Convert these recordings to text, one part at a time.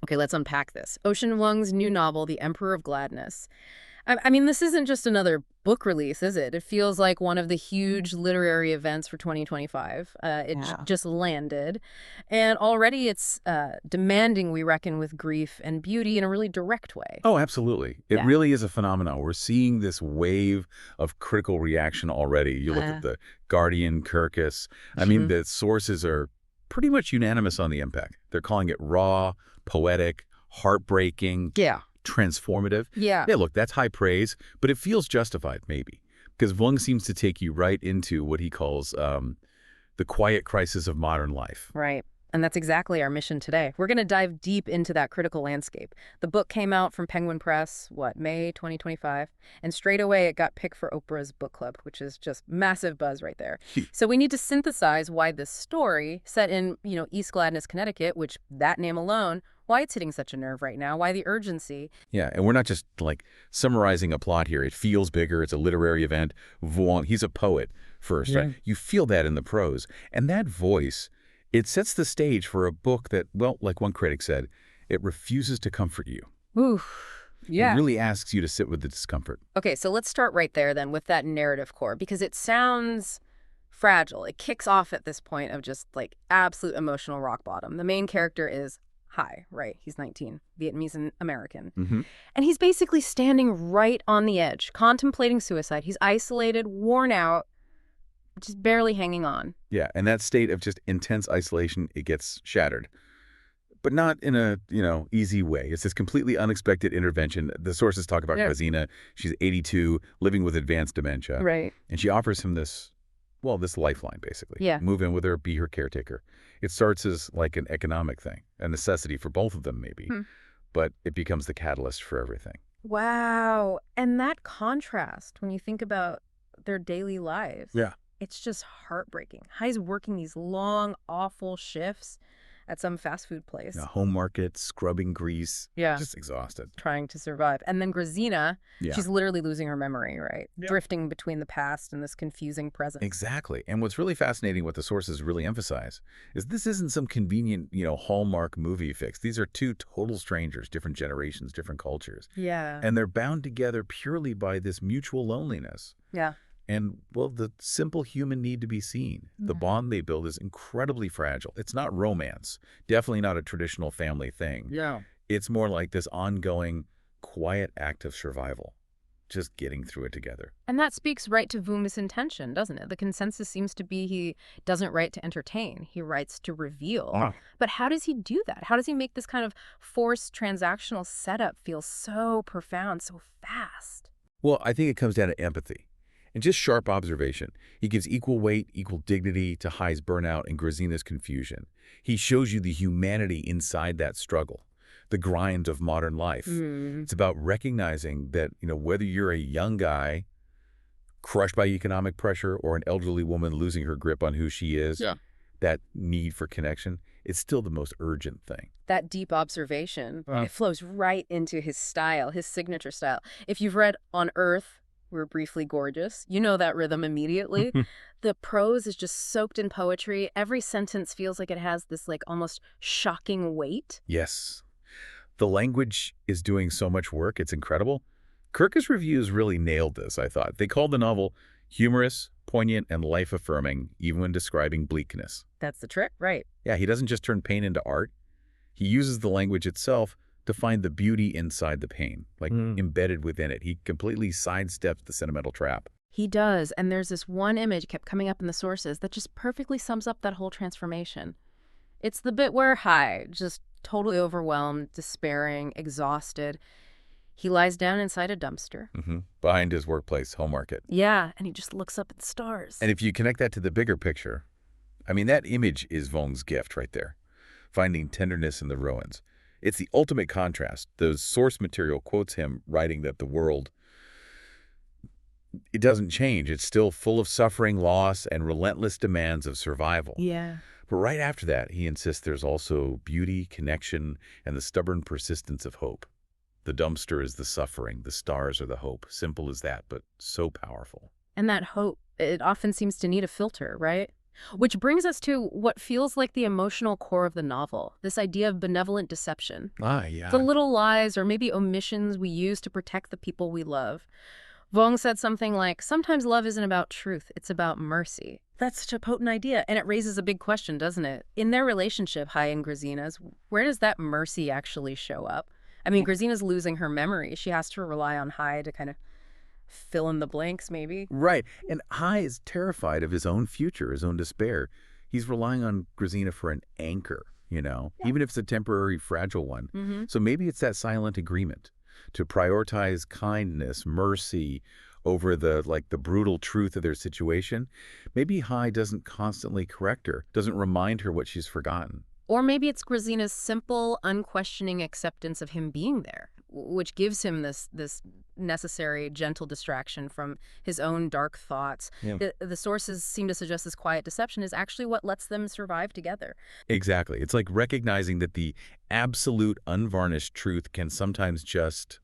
Okay, let's unpack this. Ocean Vuong's new novel, The Emperor of Gladness. I mean, this isn't just another book release, is it? It feels like one of the huge literary events for 2025. Yeah. Just landed. And already it's demanding we reckon with grief and beauty in a really direct way. Oh, absolutely. It Yeah. really is a phenomenon. We're seeing this wave of critical reaction already. You look at the Guardian, Kirkus. I mean, the sources are pretty much unanimous on the impact. They're calling it raw, poetic, heartbreaking, Yeah. transformative. Yeah. Yeah, look, that's high praise, but it feels justified, maybe, because Vuong seems to take you right into what he calls the quiet crisis of modern life. Right. And that's exactly our mission today. We're going to dive deep into that critical landscape. The book came out from Penguin Press, May 2025? And straight away it got picked for Oprah's book club, which is just massive buzz right there. So we need to synthesize why this story, set in, East Gladness, Connecticut, which that name alone, why it's hitting such a nerve right now, why the urgency. Yeah, and we're not just, summarizing a plot here. It feels bigger. It's a literary event. Vuong, he's a poet first, right? You feel that in the prose. And that voice, it sets the stage for a book that, well, like one critic said, it refuses to comfort you. Ooh, yeah. It really asks you to sit with the discomfort. Okay, so let's start right there then with that narrative core, because it sounds fragile. It kicks off at this point of just absolute emotional rock bottom. The main character is Hai, right? He's 19, Vietnamese and American. And he's basically standing right on the edge, contemplating suicide. He's isolated, worn out, just barely hanging on. Yeah, and that state of just intense isolation, it gets shattered. But not in a, easy way. It's this completely unexpected intervention. The sources talk about Grazina. She's 82, living with advanced dementia. Right. And she offers him this lifeline, basically. Yeah. Move in with her, be her caretaker. It starts as like an economic thing, a necessity for both of them maybe, but it becomes the catalyst for everything. Wow. And that contrast, when you think about their daily lives. Yeah. It's just heartbreaking. Hai's working these long, awful shifts at some fast food place. Home market, scrubbing grease. Yeah. Just exhausted. Trying to survive. And then Grazina, Yeah. she's literally losing her memory, right? Yeah. Drifting between the past and this confusing present. Exactly. And what's really fascinating, what the sources really emphasize, is this isn't some convenient, Hallmark movie fix. These are two total strangers, different generations, different cultures. Yeah. And they're bound together purely by this mutual loneliness. Yeah. And, well, the simple human need to be seen. The bond they build is incredibly fragile. It's not romance. Definitely not a traditional family thing. Yeah. It's more like this ongoing, quiet act of survival. Just getting through it together. And that speaks right to Vuong's intention, doesn't it? The consensus seems to be he doesn't write to entertain. He writes to reveal. But how does he do that? How does he make this kind of forced transactional setup feel so profound, so fast? Well, I think it comes down to empathy. And just sharp observation. He gives equal weight, equal dignity to Hai's burnout and Grazina's confusion. He shows you the humanity inside that struggle, the grind of modern life. It's about recognizing that, whether you're a young guy crushed by economic pressure or an elderly woman losing her grip on who she is, that need for connection, it's still the most urgent thing. That deep observation, it flows right into his style, his signature style. If you've read On Earth, We're Briefly Gorgeous, you know that rhythm immediately. The prose is just soaked in poetry. Every sentence feels like it has this almost shocking weight. Yes. The language is doing so much work. It's incredible. Kirkus reviews really nailed this, I thought. They called the novel humorous, poignant, and life-affirming, even when describing bleakness. That's the trick, right? Yeah, he doesn't just turn pain into art. He uses the language itself to find the beauty inside the pain, embedded within it. He completely sidesteps the sentimental trap. He does, and there's this one image kept coming up in the sources that just perfectly sums up that whole transformation. It's the bit where Hai, just totally overwhelmed, despairing, exhausted, he lies down inside a dumpster. Behind his workplace, home market. Yeah, and he just looks up at the stars. And if you connect that to the bigger picture, that image is Vuong's gift right there, finding tenderness in the ruins. It's the ultimate contrast. The source material quotes him writing that the world, it doesn't change. It's still full of suffering, loss, and relentless demands of survival. Yeah. But right after that, he insists there's also beauty, connection, and the stubborn persistence of hope. The dumpster is the suffering. The stars are the hope. Simple as that, but so powerful. And that hope, it often seems to need a filter, right? Which brings us to what feels like the emotional core of the novel, this idea of benevolent deception. Ah, The yeah. little lies or maybe omissions we use to protect the people we love. Vuong said something like, sometimes love isn't about truth, it's about mercy. That's such a potent idea, and it raises a big question, doesn't it? In their relationship, Hai and Grazina's, where does that mercy actually show up? I mean, Grazina's losing her memory. She has to rely on Hai to kind of fill in the blanks, maybe. Right. And Hai is terrified of his own future, his own despair. He's relying on Grazina for an anchor, Yeah. even if it's a temporary, fragile one. Mm-hmm. So maybe it's that silent agreement to prioritize kindness, mercy over the brutal truth of their situation. Maybe Hai doesn't constantly correct her, doesn't remind her what she's forgotten. Or maybe it's Grazina's simple, unquestioning acceptance of him being there, which gives him this necessary, gentle distraction from his own dark thoughts. Yeah. The sources seem to suggest this quiet deception is actually what lets them survive together. Exactly. It's like recognizing that the absolute, unvarnished truth can sometimes just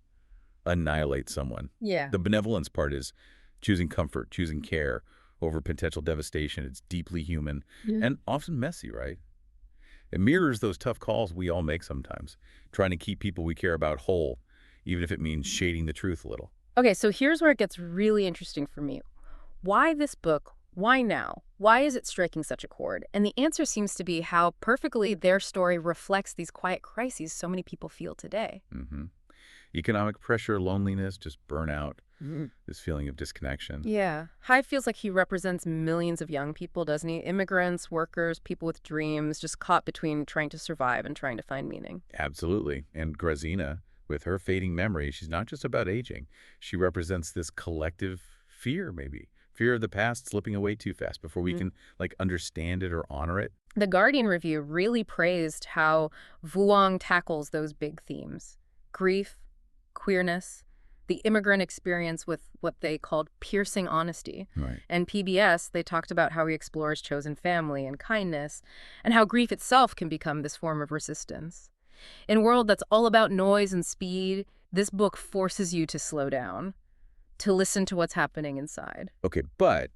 annihilate someone. Yeah. The benevolence part is choosing comfort, choosing care over potential devastation. It's deeply human and often messy, right? It mirrors those tough calls we all make sometimes, trying to keep people we care about whole, even if it means shading the truth a little. Okay, so here's where it gets really interesting for me. Why this book? Why now? Why is it striking such a chord? And the answer seems to be how perfectly their story reflects these quiet crises so many people feel today. hmm Economic pressure, loneliness, just burnout, this feeling of disconnection. Yeah. Hyde feels like he represents millions of young people, doesn't he? Immigrants, workers, people with dreams, just caught between trying to survive and trying to find meaning. Absolutely. And Grazina, with her fading memory, she's not just about aging. She represents this collective fear, maybe. Fear of the past slipping away too fast before we can, understand it or honor it. The Guardian review really praised how Vuong tackles those big themes. Grief, queerness, the immigrant experience with what they called piercing honesty. Right. And PBS, they talked about how he explores chosen family and kindness, and how grief itself can become this form of resistance. In a world that's all about noise and speed, this book forces you to slow down, to listen to what's happening inside. Okay, but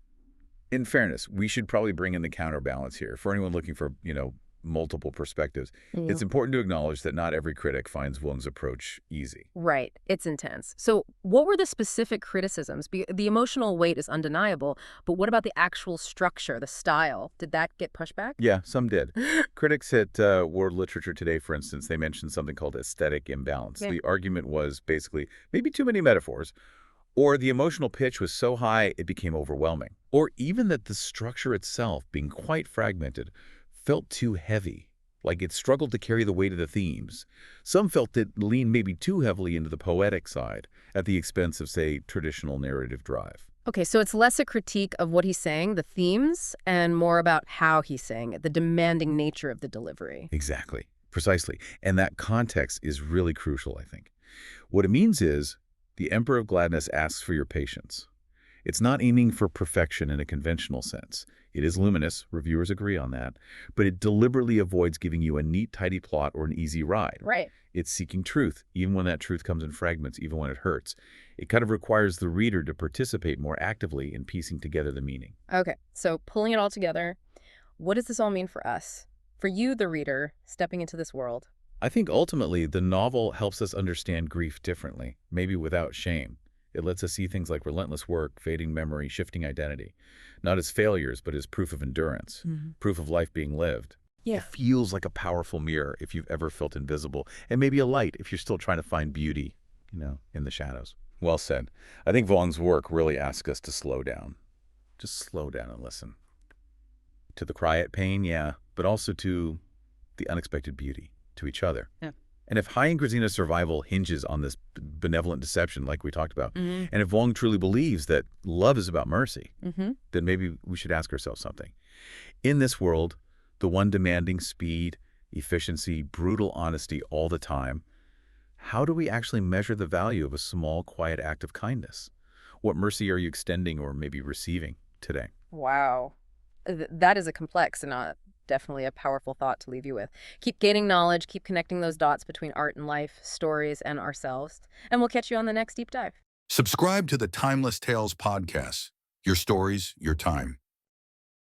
in fairness, we should probably bring in the counterbalance here. For anyone looking for, multiple perspectives, it's important to acknowledge that not every critic finds Vuong's approach easy. Right. It's intense. So what were the specific criticisms? The emotional weight is undeniable, but what about the actual structure, the style? Did that get pushed back? Yeah, some did. Critics at World Literature Today, for instance, they mentioned something called aesthetic imbalance. Yeah. The argument was basically maybe too many metaphors, or the emotional pitch was so high it became overwhelming, or even that the structure itself, being quite fragmented, felt too heavy, like it struggled to carry the weight of the themes. Some felt it leaned maybe too heavily into the poetic side at the expense of, say, traditional narrative drive. Okay, so it's less a critique of what he's saying, the themes, and more about how he's saying it, the demanding nature of the delivery. Exactly, precisely. And that context is really crucial, I think. What it means is the Emperor of Gladness asks for your patience. It's not aiming for perfection in a conventional sense. It is luminous, reviewers agree on that, but it deliberately avoids giving you a neat, tidy plot or an easy ride. Right. It's seeking truth, even when that truth comes in fragments, even when it hurts. It kind of requires the reader to participate more actively in piecing together the meaning. Okay, so pulling it all together, what does this all mean for us? For you, the reader, stepping into this world? I think ultimately the novel helps us understand grief differently, maybe without shame. It lets us see things like relentless work, fading memory, shifting identity, not as failures, but as proof of endurance, proof of life being lived. Yeah. It feels like a powerful mirror if you've ever felt invisible, and maybe a light if you're still trying to find beauty, in the shadows. Well said. I think Vuong's work really asks us to slow down. Just slow down and listen. To the quiet pain, yeah, but also to the unexpected beauty, to each other. Yeah. And if Hai and Grazina's survival hinges on this benevolent deception like we talked about, and if Vuong truly believes that love is about mercy, then maybe we should ask ourselves something. In this world, the one demanding speed, efficiency, brutal honesty all the time, how do we actually measure the value of a small, quiet act of kindness? What mercy are you extending or maybe receiving today? Wow. That is a complex and definitely a powerful thought to leave you with. Keep gaining knowledge, keep connecting those dots between art and life, stories and ourselves, and we'll catch you on the next deep dive. Subscribe to the Timeless Tales podcast. Your stories, your time.